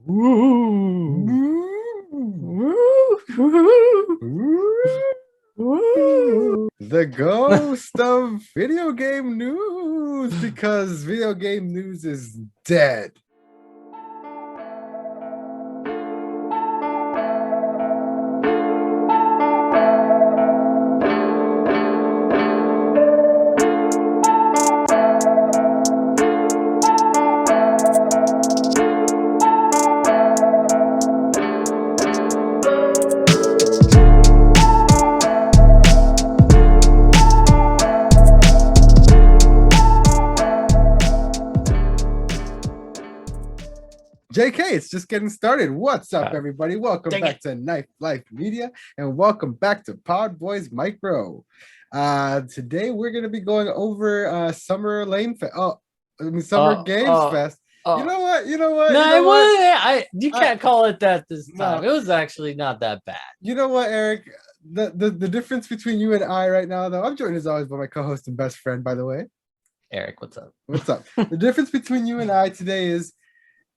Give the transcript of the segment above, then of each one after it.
Woo. Woo. Woo. Woo. The ghost of video game news, because video game news is dead. JK, it's just getting started. What's up, everybody? Welcome back to Knife Life Media, and welcome back to PodBoyz Micro. Today we're going to be going over Summer Games Fest. You know what? No, you can't call it that this time. No. It was actually not that bad. You know what, Eric? The difference between you and I right now, though, I'm joined as always by my co-host and best friend, by the way. Eric, what's up? What's up? The difference between you and I today is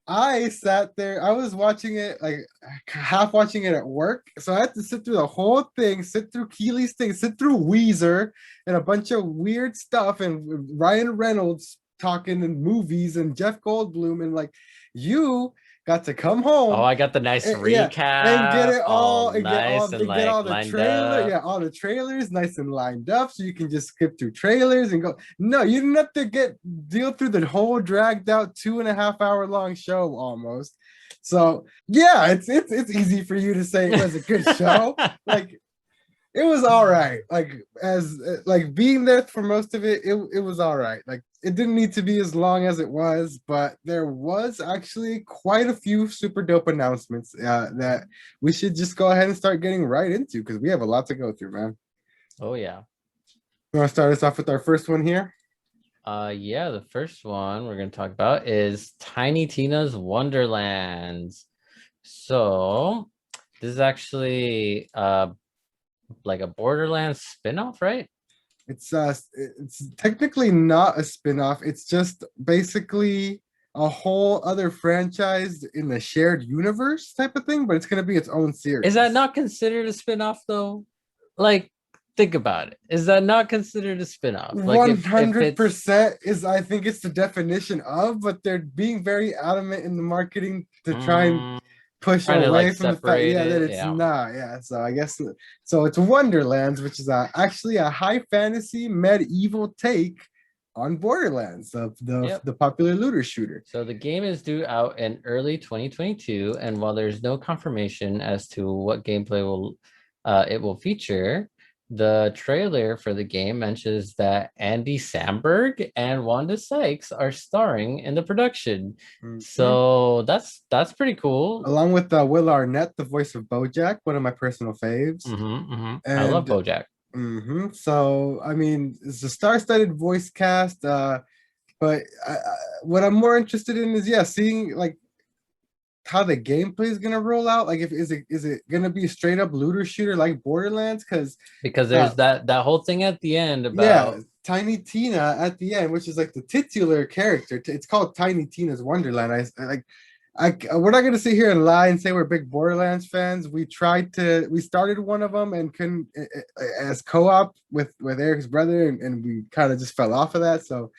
I sat there, I was watching it, like half watching it at work. So I had to sit through the whole thing, sit through Keely's thing, sit through Weezer and a bunch of weird stuff, and Ryan Reynolds talking in movies and Jeff Goldblum, and like you got to come home. Oh, I got the nice recap and get it all, and nice get all the trailers. Yeah, all the trailers nice and lined up, so you can just skip through trailers and go. No, you didn't have to deal through the whole dragged out 2.5 hour long show almost. So yeah, it's easy for you to say it was a good show. Like, it was all right. Like being there for most of it, it was all right. Like, it didn't need to be as long as it was, but there was actually quite a few super dope announcements that we should just go ahead and start getting right into, because we have a lot to go through, man. Oh yeah. You want to start us off with our first one here? Yeah, the first one we're going to talk about is Tinytinas Wonderland. So this is actually like a Borderlands spin-off, right? It's technically not a spin-off. It's just basically a whole other franchise in the shared universe type of thing, but it's going to be its own series. Is that not considered a spin-off though? Like, think about it. Is that not considered a spin-off? Like, 100% is, I think it's the definition of, but they're being very adamant in the marketing to try and push away from the fact that it's not. Yeah, so I guess so. It's Wonderlands, which is actually a high fantasy medieval take on Borderlands, the popular looter shooter. So the game is due out in early 2022, and while there's no confirmation as to what gameplay it will feature, the trailer for the game mentions that Andy Samberg and Wanda Sykes are starring in the production. So that's pretty cool. Along with Will Arnett, the voice of BoJack, one of my personal faves. I love BoJack. So I mean, it's a star-studded voice cast. But what I'm more interested in is seeing like how the gameplay is gonna roll out. Like, is it gonna be a straight up looter shooter like Borderlands? Because there's that whole thing at the end about Tiny Tina at the end, which is like the titular character. It's called Tinytinas Wonderland. We're not gonna sit here and lie and say we're big Borderlands fans. We started one of them and couldn't as co-op with Eric's brother, and we kind of just fell off of that. So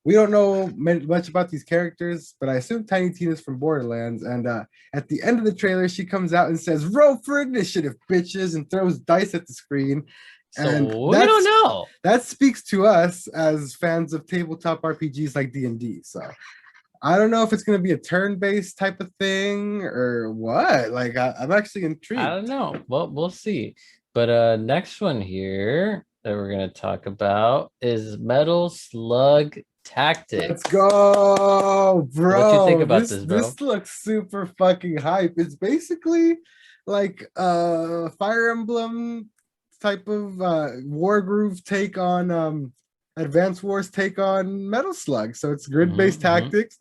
we don't know much about these characters, but I assume Tiny Tina's from Borderlands. And at the end of the trailer, she comes out and says, "Roll for initiative, bitches," and throws dice at the screen. So we don't know. That speaks to us as fans of tabletop RPGs like D&D. So I don't know if it's going to be a turn-based type of thing or what. Like, I'm actually intrigued. I don't know. Well, we'll see. But next one here that we're going to talk about is Metal Slug Tactics. Let's go, bro. What you think about this, bro? This looks super fucking hype. It's basically like Fire Emblem type of War Groove take on Advance Wars take on Metal Slug. So it's grid-based tactics,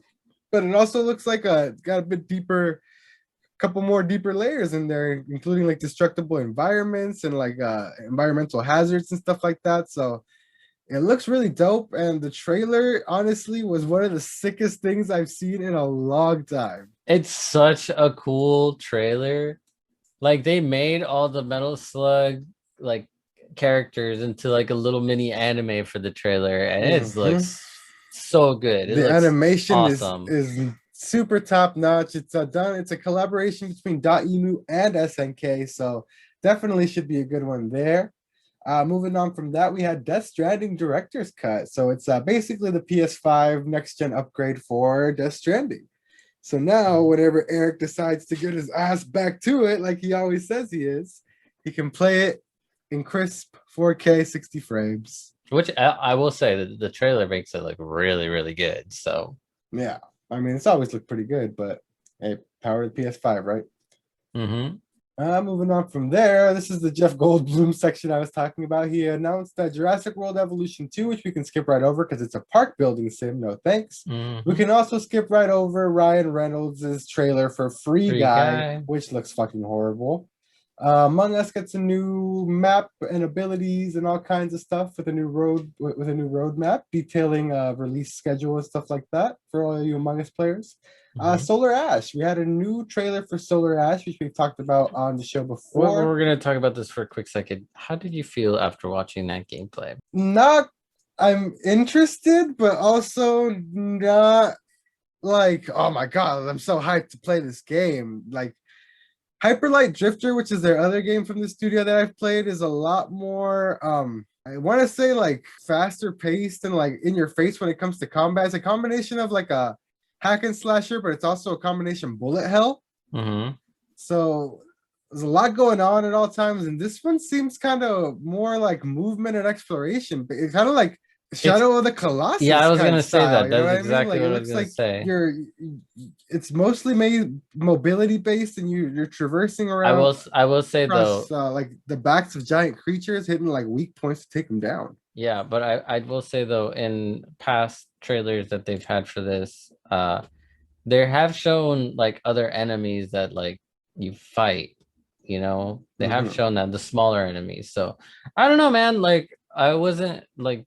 but it also looks like got a bit deeper, couple more deeper layers in there, including like destructible environments and like environmental hazards and stuff like that. So it looks really dope, and the trailer honestly was one of the sickest things I've seen in a long time. It's such a cool trailer. Like they made all the Metal Slug like characters into like a little mini anime for the trailer, and it Mhm. looks so good. It The looks animation awesome. is super top notch. It's done. It's a collaboration between Emu and SNK, so definitely should be a good one there. Moving on from that, we had Death Stranding director's cut. So it's basically the PS5 next gen upgrade for Death Stranding. So now, whenever Eric decides to get his ass back to it, like he always says he is, he can play it in crisp 4K 60 frames. Which I will say that the trailer makes it look really, really good. So Yeah, I mean, it's always looked pretty good, but hey, power of the PS5, right? mm-hmm. Moving on from there, this is the Jeff Goldblum section I was talking about. He announced that Jurassic World Evolution 2, which we can skip right over because it's a park building sim. No thanks. Mm-hmm. We can also skip right over Ryan Reynolds' trailer for Free Guy, which looks fucking horrible. Among Us gets a new map and abilities and all kinds of stuff with a new road map detailing release schedule and stuff like that for all you Among Us players. Solar Ash. We had a new trailer for Solar Ash, which we've talked about on the show before. We're gonna talk about this for a quick second. How did you feel after watching that gameplay? Not, I'm interested, but also not like, oh my god, I'm so hyped to play this game. Like Hyperlight Drifter, which is their other game from the studio that I've played, is a lot more I want to say like faster paced and like in your face when it comes to combat. It's a combination of like a hack and slasher, but it's also a combination bullet hell. Mm-hmm. So there's a lot going on at all times, and this one seems kind of more like movement and exploration, but it's kind of like Shadow of the Colossus. Yeah, I was kind gonna of say style, that. you know That's what I mean? exactly Like it what I was looks gonna like say. it's mostly made mobility based, and you're traversing around I will say though, across like the backs of giant creatures, hitting like weak points to take them down. yeah, but I will say though, in past trailers that they've had for this, they have shown like other enemies that like you fight, you know, they have Mhm. shown that the smaller enemies. So I don't know, man. Like I wasn't like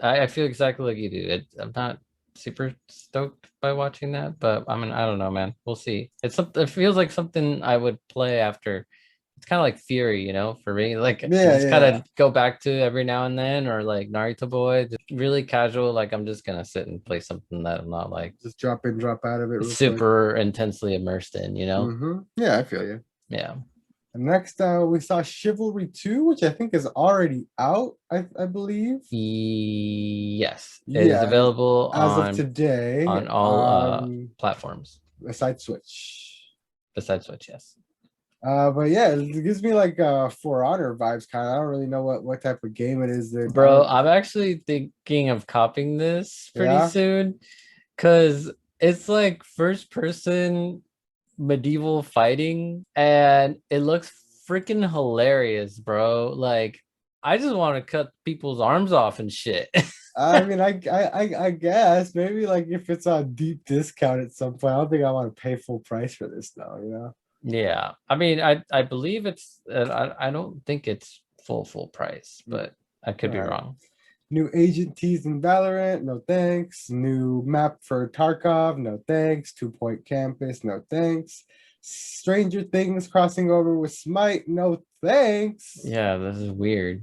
I feel exactly like you do. I'm not super stoked by watching that, but I mean I don't know, man. We'll see. It's something. It feels like something I would play after. It's kind of like Fury, you know, for me. Like Yeah, just kind yeah. of go back to every now and then, or like Naruto Boy, just really casual. Like I'm just gonna sit and play something that I'm not like Just drop in, drop out of it real quick. super intensely immersed in, you know? Yeah, I feel you. Yeah. And next, we saw Chivalry 2, which I think is already out, I believe. Yes. It is Yeah, available as of today, on all platforms besides Switch. besides Switch, yes. But yeah, it gives me like For Honor vibes, kind of. I don't really know what type of game it is. That Bro, I'm actually thinking of copying this pretty yeah. soon because it's like first person medieval fighting and it looks freaking hilarious, bro. Like I just want to cut people's arms off and shit. I mean, I guess maybe like if it's on deep discount at some point. I don't think I want to pay full price for this though. You know. Yeah. I mean, I believe it's I don't think it's full price, but I could All be right. wrong. New agent teased in Valorant, no thanks. New map for Tarkov, no thanks. 2 Point Campus, no thanks. Stranger Things crossing over with Smite, no thanks. Yeah, this is weird.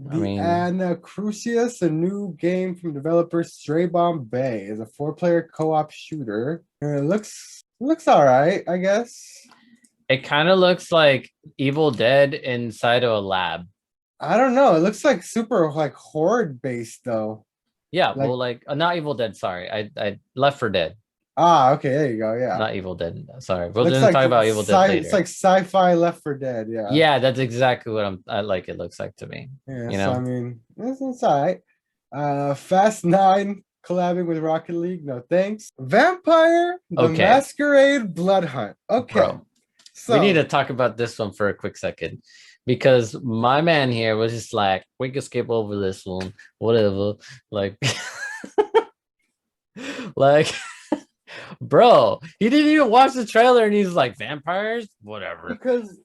I The mean, Crucius, a new game from developer Stray Bomb Bay, is a 4-player co-op shooter. And it looks all right, I guess. it kind of looks like Evil Dead inside of a lab. I don't know. It looks like super like horde based though. Yeah, Like well, like not Evil Dead. Sorry, I Left for Dead, okay, there you go. Yeah. not Evil Dead. Sorry, we're Looks gonna like talk about Evil Dead it's later. like sci-fi Left for Dead, yeah. Yeah, that's exactly what I like. It looks like to me. Yeah, You so I know. mean, it's all right. Fast 9 collabing with Rocket League, no thanks. Vampire the Okay, Masquerade Blood Hunt. Okay. bro, we need to So talk about this one for a quick second because my man here was just like, we can skip over this one, whatever. Like, like, bro, he didn't even watch the trailer and he's like, vampires, whatever. because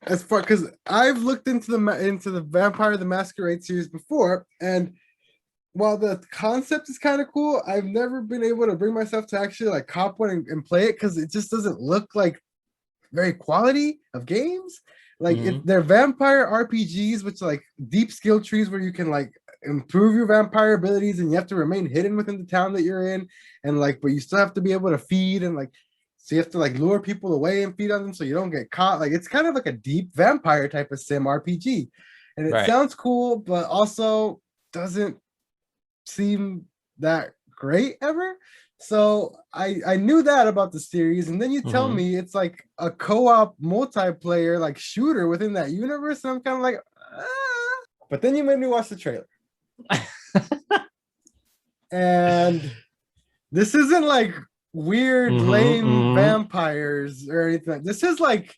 as far because I've looked into the Vampire the Masquerade series before, and while the concept is kind of cool, I've never been able to bring myself to actually like cop one and play it because it just doesn't look like very quality of games. Like they're vampire RPGs, which like deep skill trees where you can like improve your vampire abilities and you have to remain hidden within the town that you're in, and like but you still have to be able to feed and like so you have to like lure people away and feed on them so you don't get caught. Like it's kind of like a deep vampire type of sim RPG, and it Right. sounds cool, but also doesn't seem that great ever. So I knew that about the series, and then you tell me it's like a co-op multiplayer like shooter within that universe, and I'm kind of like, ah. But then you made me watch the trailer, and this isn't like weird lame vampires or anything. This is like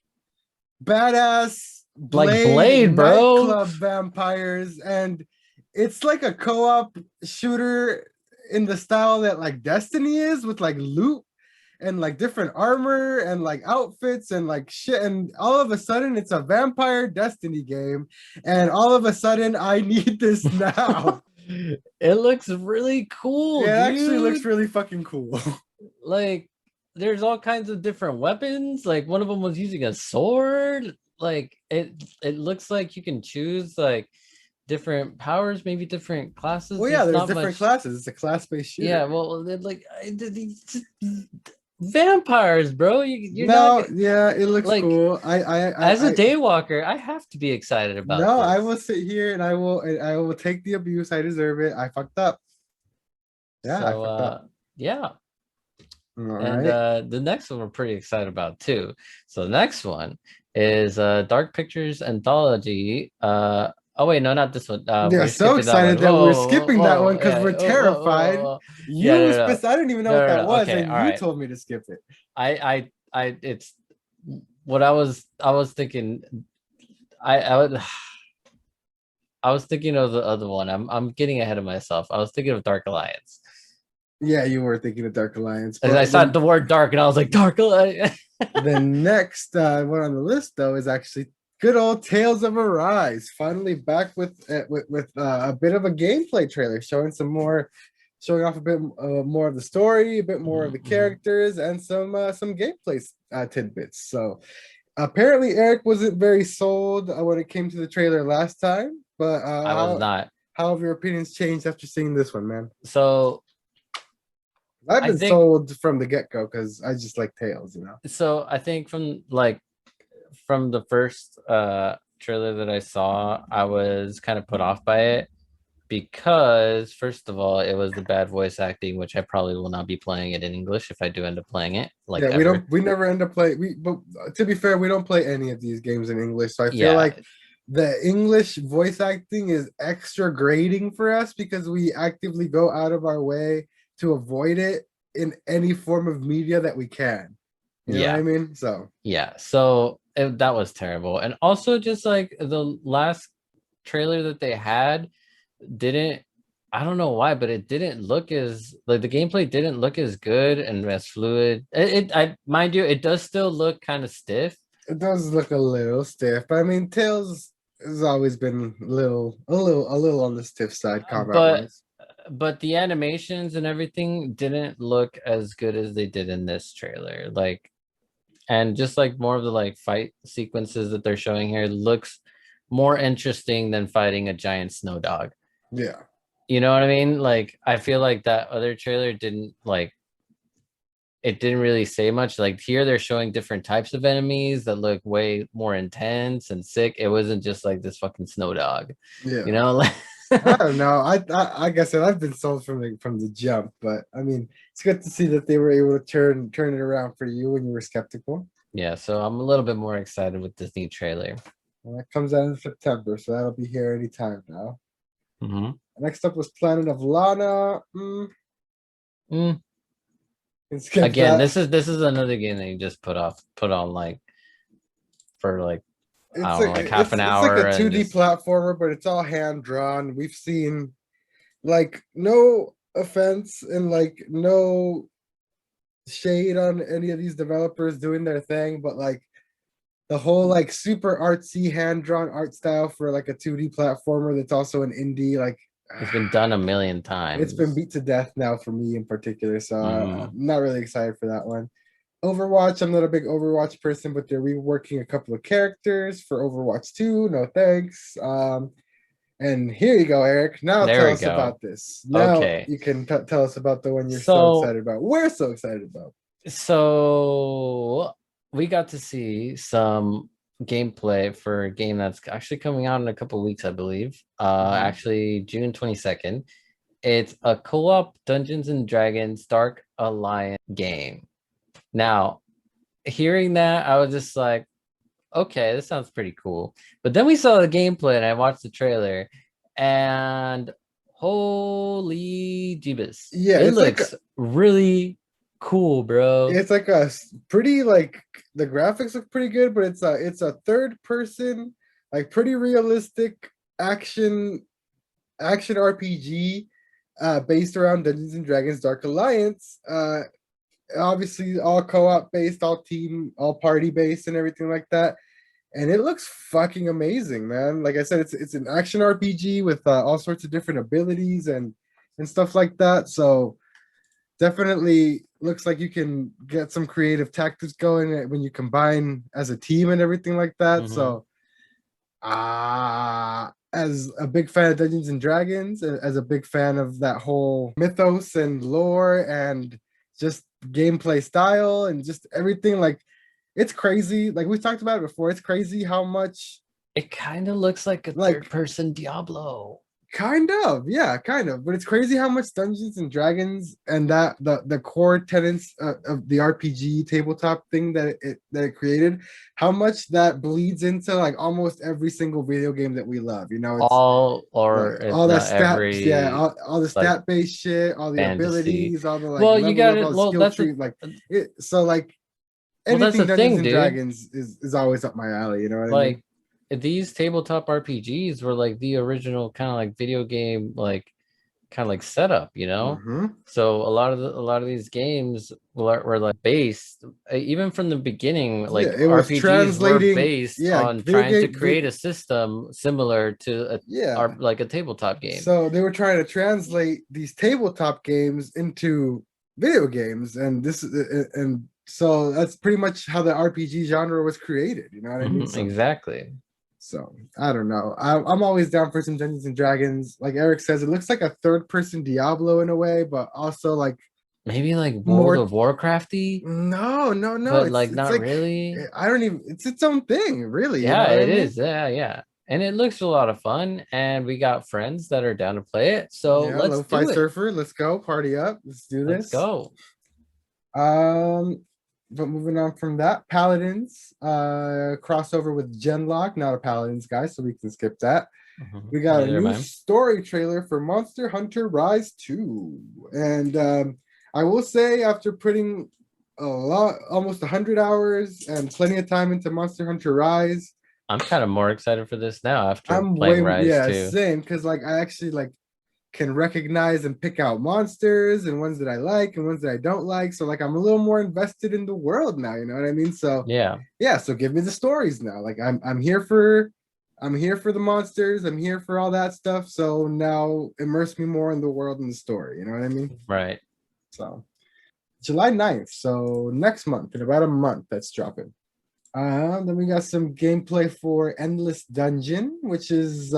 badass Like Blade Blade, bro. nightclub vampires, and it's like a co-op shooter in the style that like Destiny is, with like loot and like different armor and like outfits and like shit, and all of a sudden it's a vampire Destiny game, and all of a sudden I need this now. It looks really cool, It dude. actually looks really fucking cool. Like there's all kinds of different weapons. Like one of them was using a sword. Like it looks like you can choose like different powers, maybe different classes. Well, yeah, there's different classes. It's a class-based shooter. Yeah, well, like vampires, bro. You're no, not yeah, it looks like cool. As a daywalker, I have to be excited about no, this. I will sit here and I will take the abuse. I deserve it. I fucked up. Yeah, I fucked up. Yeah. All And right. the next one we're pretty excited about too. So the next one is Dark Pictures Anthology. Oh wait, no, not this one. Yeah, We're so skipping that one. excited that we're skipping that one because Yeah, we're terrified. yeah, You I didn't even know what that was, Okay, and all you right. told me to skip it. It's what I was thinking. I was thinking of the other one. I'm getting ahead of myself. I was thinking of Dark Alliance. Yeah, you were thinking of Dark Alliance. As I saw the word dark and I was like, Dark Alliance. The next one on the list, though, is actually good old Tales of Arise. Finally back with a bit of a gameplay trailer, showing off a bit more of the story, a bit more of the characters, and some gameplay tidbits. So apparently Eric wasn't very sold when it came to the trailer last time, but I was not. How have your opinions changed after seeing this one, man? So I've been sold from the get-go because I just like Tales, you know. So I think from the first trailer that I saw, I was kind of put off by it because first of all, it was the bad voice acting, which I probably will not be playing it in English if I do end up playing it. Like yeah, we never end up playing. But to be fair, we don't play any of these games in English, so I feel like the English voice acting is extra grading for us because we actively go out of our way to avoid it in any form of media that we can. You know what I mean? So yeah, so that was terrible. And also just like the last trailer that they had didn't, I don't know why, but it didn't look as like the gameplay didn't look as good and as fluid. I mind you, it does still look kind of stiff. It does look a little stiff, but I mean, Tales has always been a little on the stiff side combat-wise. But the animations and everything didn't look as good as they did in this trailer. Like, and just like more of the like fight sequences that they're showing here looks more interesting than fighting a giant snow dog. Yeah. You know what I mean? Like, I feel like that other trailer didn't like, it didn't really say much. Like here they're showing different types of enemies that look way more intense and sick. It wasn't just like this fucking snow dog. Yeah. You know, like I don't know. I guess I've been sold from the jump, but I mean, it's good to see that they were able to turn it around for you when you were skeptical. Yeah, so I'm a little bit more excited with this new trailer. And that comes out in September, so that'll be here anytime now. Next up was Planet of Lana. Again, this is another game that you just put on like for like half an hour. It's like a 2D platformer, but it's all hand drawn. We've seen like no offense and like no shade on any of these developers doing their thing, but like the whole like super artsy hand drawn art style for like a 2D platformer that's also an indie, like It's been done a million It's been times. beat to death now for me in particular, so I'm Mhm. not really excited for that one. Overwatch, I'm not a big Overwatch person, but they're reworking a couple of characters for Overwatch 2. No thanks. And here you go, Eric. Now There tell we us go. about this. Now Okay. you can tell us about the one you're so So excited about. We're so excited about. so we got to see some gameplay for a game that's actually coming out in a couple weeks, I believe. Mhm. Actually June 22nd. It's a co-op Dungeons and Dragons Dark Alliance game. Now, hearing that, I was just like, okay, this sounds pretty cool. But then we saw the gameplay and I watched the trailer and holy jeebus. Yeah, It looks really cool, bro. it's like a pretty like the graphics look pretty good, but it's a third person, like pretty realistic action RPG based around Dungeons and Dragons Dark Alliance. Obviously all co-op based, all team, all party based and everything like that. And it looks fucking amazing, man. Like I said, it's an action RPG with all sorts of different abilities and stuff like that. So definitely looks like you can get some creative tactics going when you combine as a team and everything like that. Mhm. So as a big fan of Dungeons and Dragons, as a big fan of that whole mythos and lore and just gameplay style and just everything, like it's crazy. Like we talked about it before, it's crazy how much It kind of looks like a like third person Diablo. kind of, yeah, kind of. But it's crazy how much Dungeons and Dragons and that the core tenets of the RPG tabletop thing that it created, how much that bleeds into like almost every single video game that we love. You know, it's All, or like if all that not stats, yeah, every, all the like stat based shit, all the fantasy. abilities, all the like Well, you level got up, all it. the skill tree, like it. So like Well, that's anything the Dungeons thing, and dude. Dragons is always up my alley. You know what I mean? Like these tabletop RPGs were like the original kind of like video game, like kind of like setup, you know? Mm-hmm. So a lot of these games were like based, even from the beginning, Yeah, like it was RPGs were translating. based Yeah, on video trying to game. create a system similar to Yeah, like a tabletop game. so they were trying to translate these tabletop games into video games, and so that's pretty much how the RPG genre was created. You know what I mean? Mhm, exactly. So I don't know. I'm always down for some Dungeons and Dragons. Like Eric says, it looks like a third person Diablo in a way, but also like Maybe like World more. of Warcrafty, No. but It's like it's not like really. I don't even. It's its own thing, really. You know Yeah, what I it mean? is. Yeah, yeah. And it looks a lot of fun, and we got friends that are down to play it. So Yeah, let's Lo-Fi do it. Surfer. Let's go party up. Let's do Let's this. go. Um, but moving on from that, Paladins crossover with Genlock, not a Paladins guy, so we can skip that. Mhm. We got a Neither am new I. story trailer for Monster Hunter Rise 2. And I will say, after putting a lot, almost 100 hours and plenty of time into Monster Hunter Rise, I'm kind of more excited for this now after I'm playing way, Rise yeah, 2. same, because like I actually like can recognize and pick out monsters and ones that I like and ones that I don't like. So like I'm a little more invested in the world now, you know what I mean? So Yeah, yeah, so give me the stories now. Like I'm here for the monsters, I'm here for all that stuff. So now immerse me more in the world and the story, you know what I mean? right. So July 9th, so next month, in about a month, that's dropping. Then we got some gameplay for Endless Dungeon, which is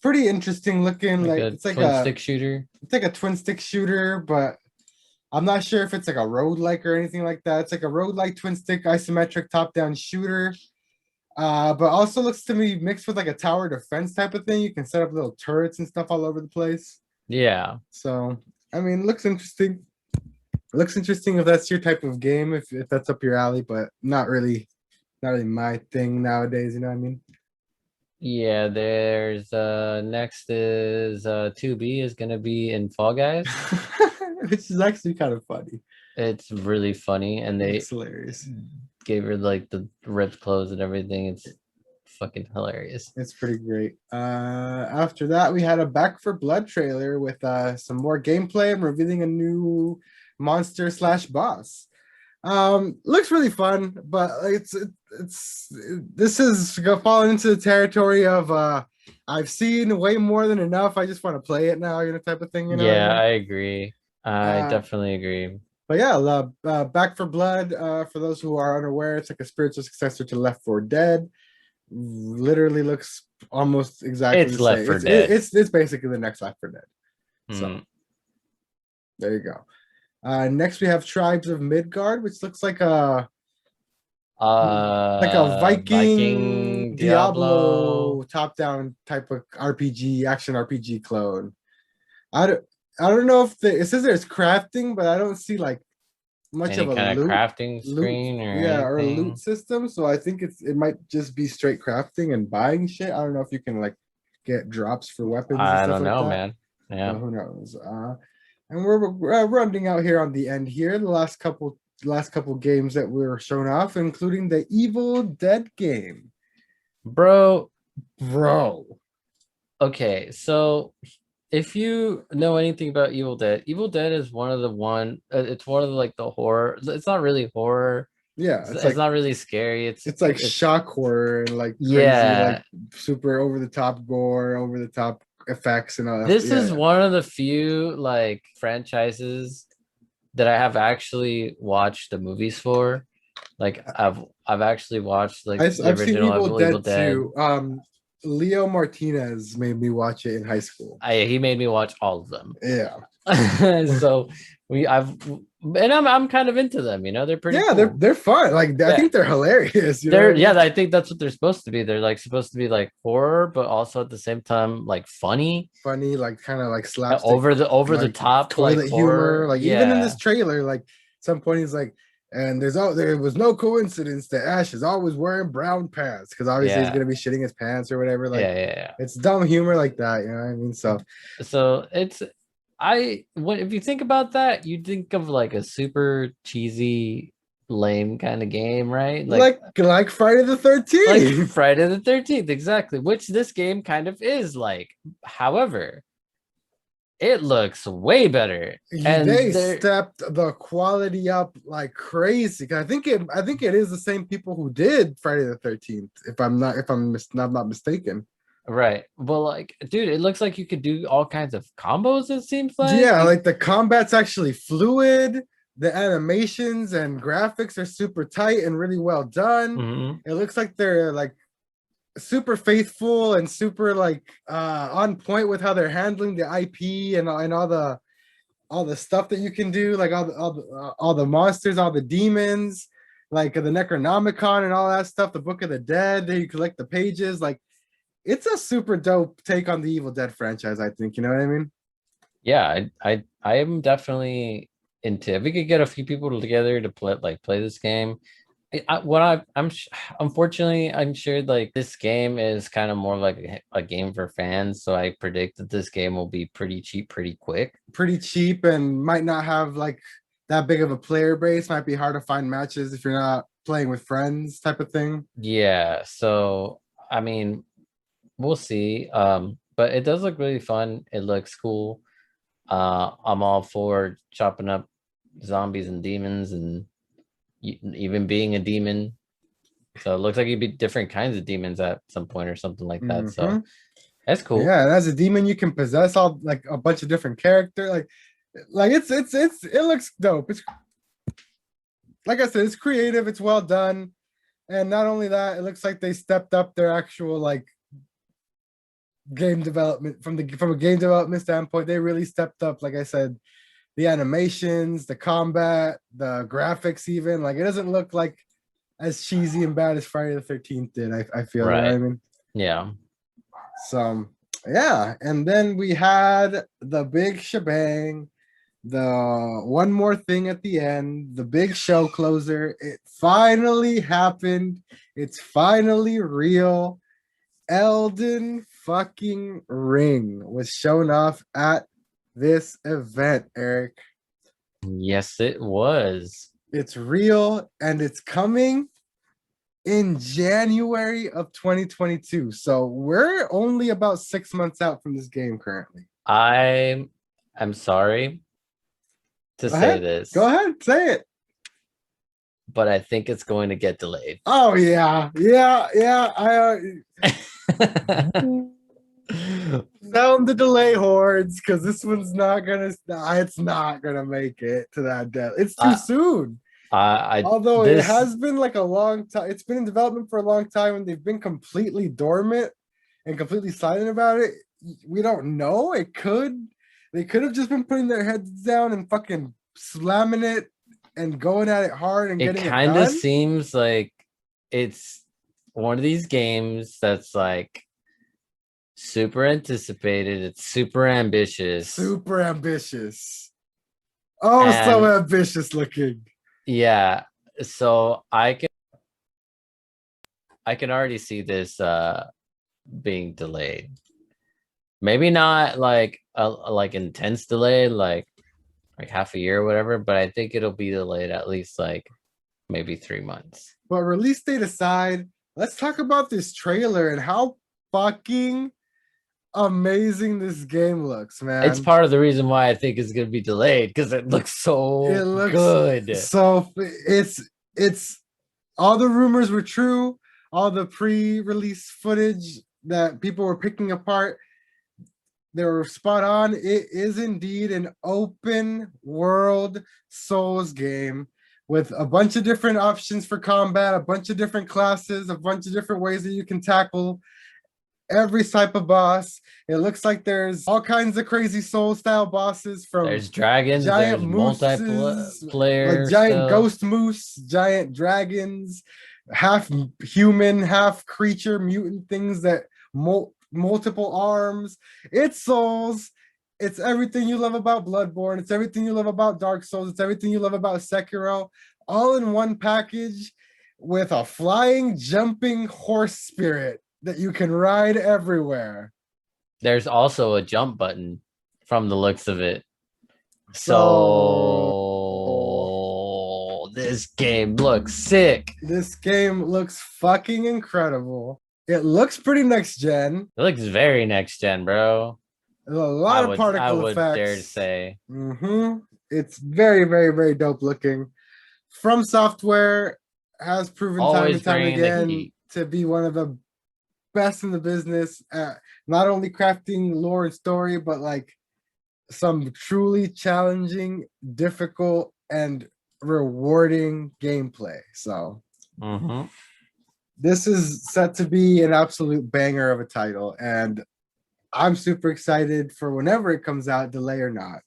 pretty interesting looking. Like Like a twin stick shooter. it's like a twin stick shooter, but I'm not sure if it's like a roguelike or anything like that. It's like a roguelike twin stick isometric top-down shooter. But also looks to me mixed with like a tower defense type of thing. You can set up little turrets and stuff all over the place. Yeah, So I mean, looks interesting. Looks interesting if that's your type of game, if that's up your alley, but not really my thing nowadays, you know what I mean? yeah. There's next is 2B is gonna be in Fall Guys. Which is actually kind of funny. It's really funny, and they It's hilarious. gave her like the ripped clothes and everything. It's fucking hilarious. It's pretty great. After that, we had a Back for Blood trailer with some more gameplay and revealing a new monster slash boss. Looks really fun, but it's this is falling into the territory of I've seen way more than enough. I just want to play it now, type of thing. You know what I Yeah, mean? I agree. I definitely agree. But yeah, Back for Blood. For those who are unaware, it's like a spiritual successor to Left 4 Dead. Literally looks almost exactly It's the Left same. 4 Dead. It's basically the next Left 4 Dead. So Mm. there you go. Next we have Tribes of Midgard, which looks like a Viking Viking Diablo Diablo. top-down type of RPG, action RPG clone. I don't I don't know if it says there's crafting, but I don't see like much of Any a kind of crafting screen or or loot anything. system. So I think it might just be straight crafting and buying shit. I don't know if you can like get drops for weapons and I stuff don't like know, that. man. But Yeah. who knows? And we're rounding out here on the end here. The last couple games that were shown off, including the Evil Dead game. Bro, Bro. okay, so if you know anything about Evil Dead is it's one of the like the horror. It's not really horror. Yeah, It's not really scary. it's like shock horror and like crazy, Yeah. like super over the top gore, over the top effects and all that. This Yeah, is yeah. one of the few like franchises that I have actually watched the movies for. Like I've actually watched like the I've seen original Evil Evil Dead Dead. too. Leo Martinez made me watch it in high school. He made me watch all of them. Yeah. So I'm kind of into them, they're pretty Yeah, cool. they're fun. Like I Yeah. think they're hilarious. You know They're what I mean? I think that's what they're supposed to be. They're like supposed to be like horror, but also at the same time like funny, Funny, like kind of like slapstick, over the like top, like toilet humor. horror. Like even in this Yeah, trailer, like some point he's like, and there was no coincidence that Ash is always wearing brown pants because obviously he's yeah, gonna be shitting his pants or whatever. Like yeah. it's dumb humor like that. You know what I mean? So So if you think about that, you think of like a super cheesy, lame kind of game, right? like Friday the Like 13th. Friday the 13th, exactly, which this game kind of is like. However, it looks way better. And They stepped the quality up like crazy. I think it is the same people who did Friday the 13th. I'm not mistaken. right. Well, like, dude, it looks like you could do all kinds of combos, it seems like. Yeah, like the combat's actually fluid. The animations and graphics are super tight and really well done. Mhm. It looks like they're like super faithful and super like on point with how they're handling the IP and all the stuff that you can do, like all the monsters, all the demons, like the Necronomicon and all that stuff, the Book of the Dead, that you collect the pages. Like it's a super dope take on the Evil Dead franchise, I think. You know what I mean? Yeah, I am definitely into. If we could get a few people together to play this game. Unfortunately, I'm sure like this game is kind of more like a game for fans, so I predict that this game will be pretty cheap pretty quick. Pretty cheap and might not have like that big of a player base. Might be hard to find matches if you're not playing with friends, type of thing. Yeah, so I mean, we'll see. But it does look really fun. It looks cool. I'm all for chopping up zombies and demons and even being a demon. So it looks like you'd be different kinds of demons at some point or something like that. So that's cool. Yeah, and as a demon, you can possess all like a bunch of different characters. Like it looks dope. It's like I said, it's creative, it's well done. And not only that, it looks like they stepped up their actual like game development from a game development standpoint. They really stepped up, like I said, the animations, the combat, the graphics, even like it doesn't look like as cheesy and bad as Friday the 13th did. I feel, right. You know what I mean? Yeah. So yeah, and then we had the big shebang, the one more thing at the end, the big show closer. It finally happened. It's finally real. Elden fucking Ring was shown off at this event, Eric. Yes, it was. It's real and it's coming in January of 2022. So we're only about 6 months out from this game currently. I'm sorry to say this. Go ahead, say it. But I think it's going to get delayed. Oh yeah. Sound the delay horns, because this one's not gonna. It's not gonna make it to that death. It's too soon. Although it has been like a long time. It's been in development for a long time, and they've been completely dormant and completely silent about it. We don't know. They could have just been putting their heads down and fucking slamming it and going at it hard and getting it done. It kind of seems like it's one of these games that's like super anticipated. It's super ambitious. Super ambitious. Oh, so ambitious looking. Yeah. So I can already see this being delayed. Maybe not like a intense delay, like half a year or whatever, but I think it'll be delayed at least like maybe 3 months. But release date aside, let's talk about this trailer and how fucking amazing this game looks, man. It's part of the reason why I think it's gonna be delayed, because it looks so good. So it's all the rumors were true, all the pre-release footage that people were picking apart, they were spot on. It is indeed an open world Souls game with a bunch of different options for combat, a bunch of different classes, a bunch of different ways that you can tackle every type of boss. It looks like there's all kinds of crazy Soul style bosses, from there's dragons, giant there's multiplayer, like giant ghost moose, giant dragons, half human, half creature, mutant things that multiple arms. It's Souls. It's everything you love about Bloodborne. It's everything you love about Dark Souls. It's everything you love about Sekiro, all in one package, with a flying, jumping horse spirit that you can ride everywhere. There's also a jump button from the looks of it. So this game looks sick. This game looks fucking incredible. It looks pretty next gen. It looks very next gen, bro. There's a lot of particle effects. I would dare to say. It's very, very, very dope looking. From Software has proven time and time again to be one of the best in the business at not only crafting lore and story, but like some truly challenging, difficult, and rewarding gameplay. So this is set to be an absolute banger of a title, and I'm super excited for whenever it comes out, delay or not.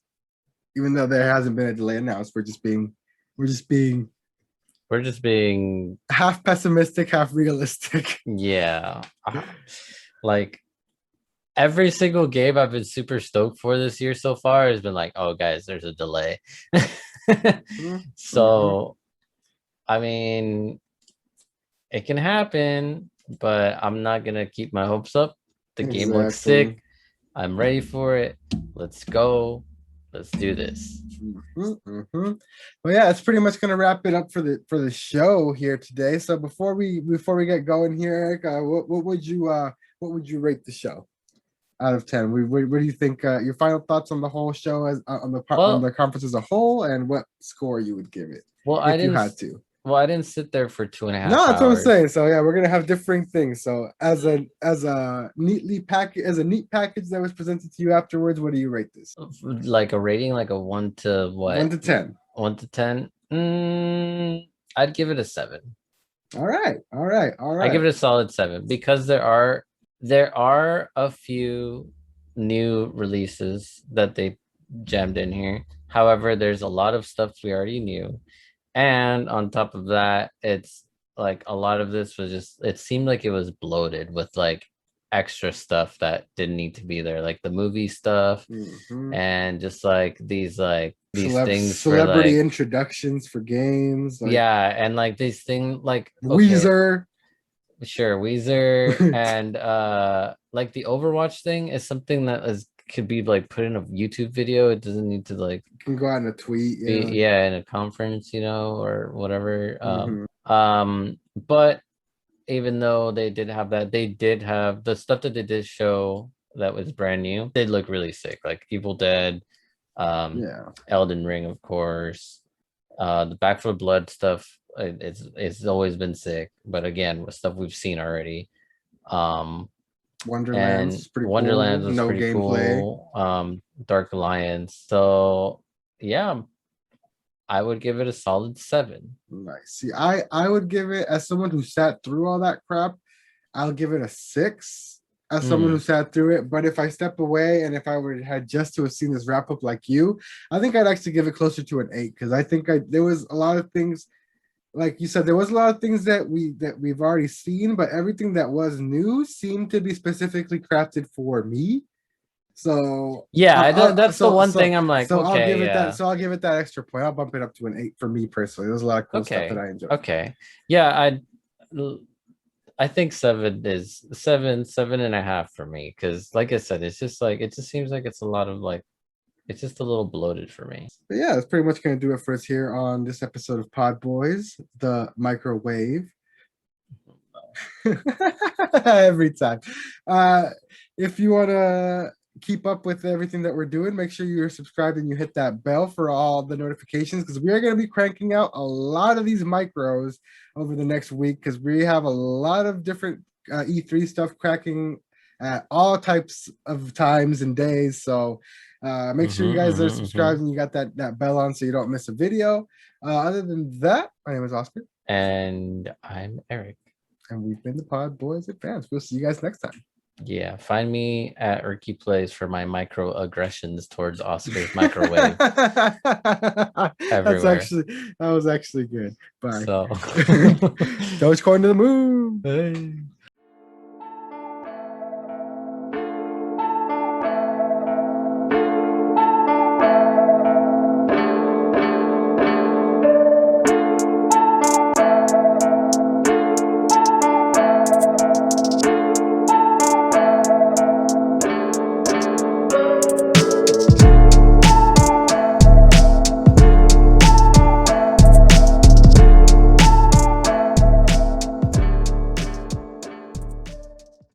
Even though there hasn't been a delay announced, we're just being half pessimistic, half realistic. Yeah. Like every single game I've been super stoked for this year so far has been like, oh guys, there's a delay. So I mean, it can happen, but I'm not gonna keep my hopes up. The game looks sick. I'm ready for it. Let's go. Let's do this. Well, yeah, it's pretty much gonna wrap it up for the show here today. So before we get going here, Eric, what would you rate the show out of 10? What do you think? Your final thoughts on the whole show, as on the conference as a whole, and what score you would give it? Well, I didn't sit there for 2.5 hours. No, that's what I'm saying. So yeah, we're gonna have differing things. So as a neat package that was presented to you afterwards, what do you rate this? Like a rating, like a 1 to what? 1 to 10. 1 to 10. I'd give it a 7. All right. I give it a solid 7 because there are a few new releases that they jammed in here. However, there's a lot of stuff we already knew. And on top of that, it's like a lot of this was just, it seemed like it was bloated with like extra stuff that didn't need to be there, like the movie stuff and just like these things, celebrity for, like, introductions for games. Like, yeah, and like these things like Weezer. Sure, Weezer. And like the Overwatch thing is something that could be like put in a YouTube video. It doesn't need to like can go out in a tweet, in a conference, or whatever. But even though they did have that, they did have the stuff that they did show that was brand new. They look really sick, like Evil Dead, Elden Ring, of course, the Back 4 Blood stuff. It's always been sick, but again, with stuff we've seen already. Wonderland's and pretty cool. Wonderlands was No pretty gameplay. cool. Dark Alliance. So yeah, I would give it a solid 7. Nice. See, I would give it, as someone who sat through all that crap, I'll give it a 6 as someone who Mm. sat through it. But if I step away and if I would had just to have seen this wrap up like you, I think I'd actually give it closer to an 8 because I think there was a lot of things, like you said, there was a lot of things that we've already seen, but everything that was new seemed to be specifically crafted for me. So Yeah, that's the one thing I'm like, I'll okay, give it that. yeah. So I'll give it that extra point. I'll bump it up to an 8 for me personally. There's a lot of cool stuff that Okay. I enjoyed. Okay. Yeah, I think 7 is 7.5 for me. Cause like I said, it's just like it just seems like it's a lot of like it's just a little bloated for me. But yeah, that's pretty much gonna do it for us here on this episode of PodBoyz, the microwave. Every time. If you want to keep up with everything that we're doing, make sure you're subscribed and you hit that bell for all the notifications because we are going to be cranking out a lot of these micros over the next week because we have a lot of different E3 stuff cracking at all types of times and days. So make sure you guys are subscribed and you got that bell on so you don't miss a video. Other than that, my name is Oscar. And I'm Eric. And we've been the PodBoyz Advance. We'll see you guys next time. Yeah, find me at Erky Plays for my microaggressions towards Oscar's microwave. That was actually good. Bye. So Dogecoin to the moon. hey.